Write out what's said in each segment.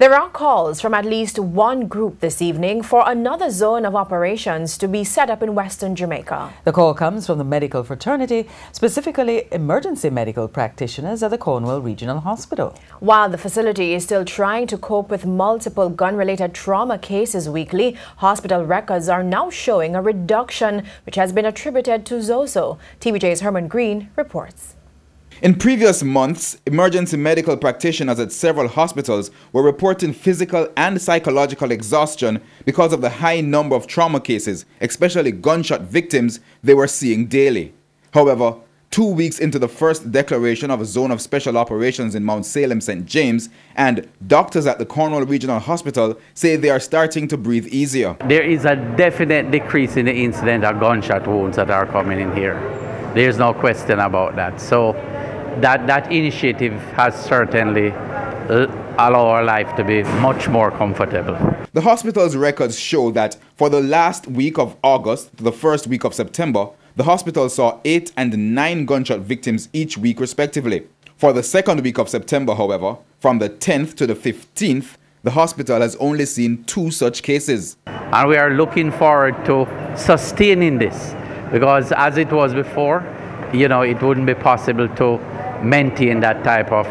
There are calls from at least one group this evening for another zone of operations to be set up in Western Jamaica. The call comes from the medical fraternity, specifically emergency medical practitioners at the Cornwall Regional Hospital. While the facility is still trying to cope with multiple gun-related trauma cases weekly, hospital records are now showing a reduction, which has been attributed to ZOSO. TVJ's Herman Green reports. In previous months, emergency medical practitioners at several hospitals were reporting physical and psychological exhaustion because of the high number of trauma cases, especially gunshot victims, they were seeing daily. However, 2 weeks into the first declaration of a zone of special operations in Mount Salem, St. James, and doctors at the Cornwall Regional Hospital say they are starting to breathe easier. There is a definite decrease in the incident of gunshot wounds that are coming in here. There's no question about that. So that initiative has certainly allowed our life to be much more comfortable. The hospital's records show that for the last week of August to the first week of September, the hospital saw 8 and 9 gunshot victims each week respectively. For the second week of September, however, from the 10th to the 15th, the hospital has only seen 2 such cases. And we are looking forward to sustaining this, because as it was before, it wouldn't be possible to maintain that type of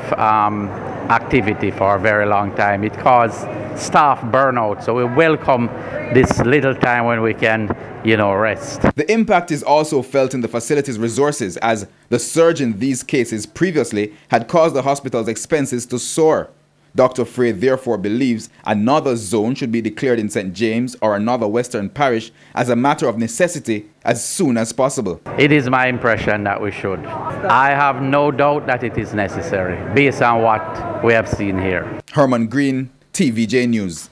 activity for a very long time. It caused staff burnout, so we welcome this little time when we can, rest. The impact is also felt in the facility's resources, as the surge in these cases previously had caused the hospital's expenses to soar. Dr. Frey therefore believes another zone should be declared in St. James or another Western parish as a matter of necessity as soon as possible. It is my impression that we should. I have no doubt that it is necessary based on what we have seen here. Herman Green, TVJ News.